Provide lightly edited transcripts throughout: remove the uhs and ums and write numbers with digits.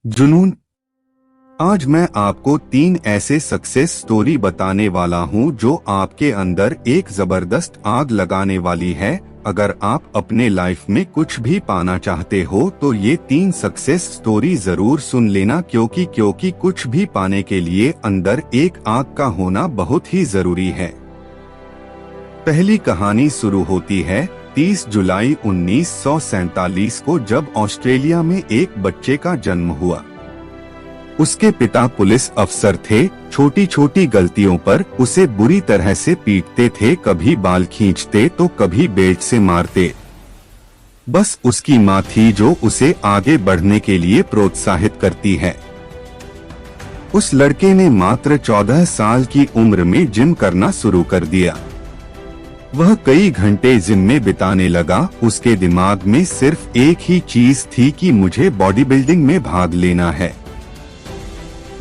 जुनून। आज मैं आपको 3 ऐसे सक्सेस स्टोरी बताने वाला हूं जो आपके अंदर एक जबरदस्त आग लगाने वाली है। अगर आप अपने लाइफ में कुछ भी पाना चाहते हो तो ये 3 सक्सेस स्टोरी जरूर सुन लेना, क्योंकि कुछ भी पाने के लिए अंदर एक आग का होना बहुत ही जरूरी है। पहली कहानी शुरू होती है 30 जुलाई 1947 को, जब ऑस्ट्रेलिया में एक बच्चे का जन्म हुआ। उसके पिता पुलिस अफसर थे। छोटी छोटी गलतियों पर उसे बुरी तरह से पीटते थे, कभी बाल खींचते तो कभी बेल्ट से मारते। बस उसकी माँ थी जो उसे आगे बढ़ने के लिए प्रोत्साहित करती है। उस लड़के ने मात्र 14 साल की उम्र में जिम करना शुरू कर दिया। वह कई घंटे जिम में बिताने लगा। उसके दिमाग में सिर्फ एक ही चीज थी कि मुझे बॉडी बिल्डिंग में भाग लेना है।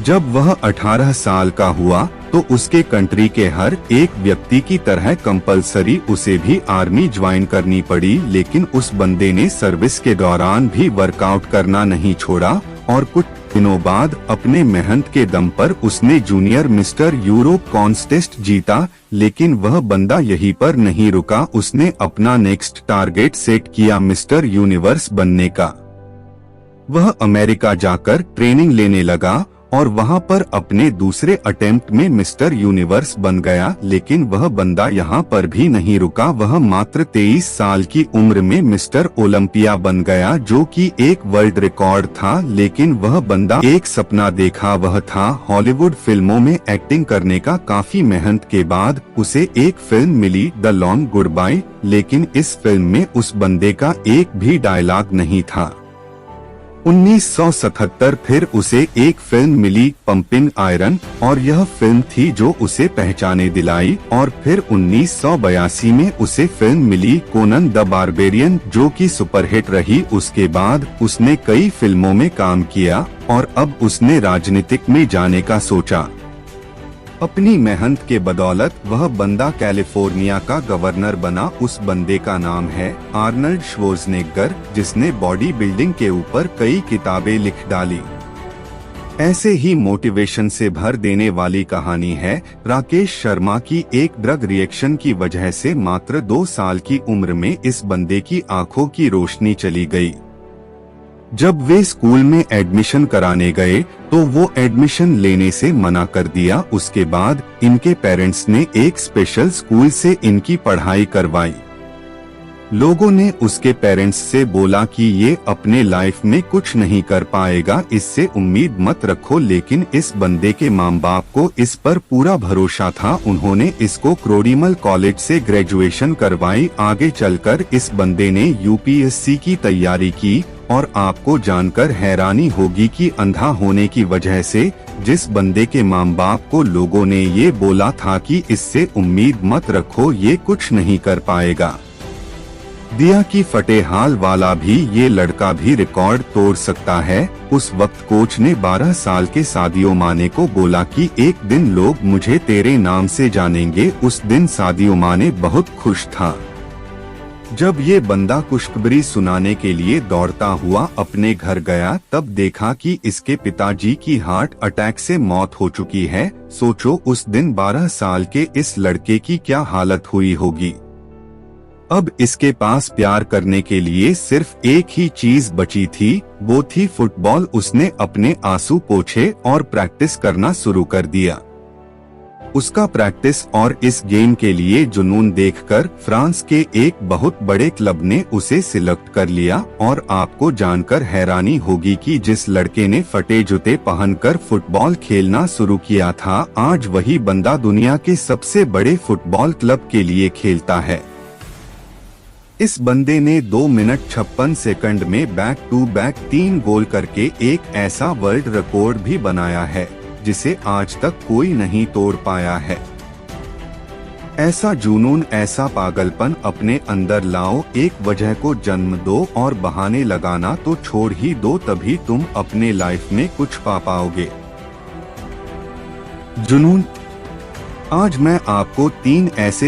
जब वह 18 साल का हुआ तो उसके कंट्री के हर एक व्यक्ति की तरह कंपलसरी उसे भी आर्मी ज्वाइन करनी पड़ी, लेकिन उस बंदे ने सर्विस के दौरान भी वर्कआउट करना नहीं छोड़ा और कुछ दिनों बाद अपने मेहनत के दम पर उसने जूनियर मिस्टर यूरोप कॉन्टेस्ट जीता। लेकिन वह बंदा यहीं पर नहीं रुका। उसने अपना नेक्स्ट टारगेट सेट किया मिस्टर यूनिवर्स बनने का। वह अमेरिका जाकर ट्रेनिंग लेने लगा और वहां पर अपने दूसरे अटेम्प्ट में मिस्टर यूनिवर्स बन गया। लेकिन वह बंदा यहाँ पर भी नहीं रुका। वह मात्र 23 साल की उम्र में मिस्टर ओलंपिया बन गया, जो कि एक वर्ल्ड रिकॉर्ड था। लेकिन वह बंदा एक सपना देखा, वह था हॉलीवुड फिल्मों में एक्टिंग करने का। काफी मेहनत के बाद उसे एक फिल्म मिली, द लॉन्ग गुड बाय। लेकिन इस फिल्म में उस बंदे का एक भी डायलॉग नहीं था। 1977 फिर उसे एक फिल्म मिली, पंपिंग आयरन, और यह फिल्म थी जो उसे पहचाने दिलाई। और फिर 1982 में उसे फिल्म मिली कोनन द बारबेरियन, जो कि सुपरहिट रही। उसके बाद उसने कई फिल्मों में काम किया और अब उसने राजनीतिक में जाने का सोचा। अपनी मेहनत के बदौलत वह बंदा कैलिफोर्निया का गवर्नर बना। उस बंदे का नाम है आर्नल्ड श्वार्ज़नेगर, जिसने बॉडी बिल्डिंग के ऊपर कई किताबें लिख डाली। ऐसे ही मोटिवेशन से भर देने वाली कहानी है राकेश शर्मा की। एक ड्रग रिएक्शन की वजह से मात्र 2 साल की उम्र में इस बंदे की आंखों की रोशनी चली गई। जब वे स्कूल में एडमिशन कराने गए तो वो एडमिशन लेने से मना कर दिया। उसके बाद इनके पेरेंट्स ने एक स्पेशल स्कूल से इनकी पढ़ाई करवाई। लोगों ने उसके पेरेंट्स से बोला कि ये अपने लाइफ में कुछ नहीं कर पाएगा, इससे उम्मीद मत रखो। लेकिन इस बंदे के माँ बाप को इस पर पूरा भरोसा था। उन्होंने इसको क्रोडीमल कॉलेज से ग्रेजुएशन करवाई। आगे चलकर इस बंदे ने यूपीएससी की तैयारी की और आपको जानकर हैरानी होगी कि अंधा होने की वजह से जिस बंदे के माँ बाप को लोगों ने ये बोला था कि इससे उम्मीद मत रखो, ये कुछ नहीं कर पाएगा, दिया कि फटे हाल वाला भी ये लड़का भी रिकॉर्ड तोड़ सकता है। उस वक्त कोच ने 12 साल के सादियो माने को बोला कि एक दिन लोग मुझे तेरे नाम से जानेंगे। उस दिन सादियो माने बहुत खुश था। जब ये बंदा खुशखबरी सुनाने के लिए दौड़ता हुआ अपने घर गया, तब देखा कि इसके पिताजी की हार्ट अटैक से मौत हो चुकी है। सोचो उस दिन 12 साल के इस लड़के की क्या हालत हुई होगी। अब इसके पास प्यार करने के लिए सिर्फ एक ही चीज बची थी, वो थी फुटबॉल। उसने अपने आंसू पोंछे और प्रैक्टिस करना शुरू कर दिया। उसका प्रैक्टिस और इस गेम के लिए जुनून देखकर फ्रांस के एक बहुत बड़े क्लब ने उसे सिलेक्ट कर लिया। और आपको जानकर हैरानी होगी कि जिस लड़के ने फटे जूते पहनकर फुटबॉल खेलना शुरू किया था, आज वही बंदा दुनिया के सबसे बड़े फुटबॉल क्लब के लिए खेलता है। इस बंदे ने 2 मिनट 56 सेकंड में बैक टू बैक 3 गोल करके एक ऐसा वर्ल्ड रिकॉर्ड भी बनाया है जिसे आज तक कोई नहीं तोड़ पाया है। ऐसा जुनून, ऐसा पागलपन अपने अंदर लाओ। एक वजह को जन्म दो और बहाने लगाना तो छोड़ ही दो, तभी तुम अपने लाइफ में कुछ पा पाओगे। जुनून। आज मैं आपको 3 ऐसे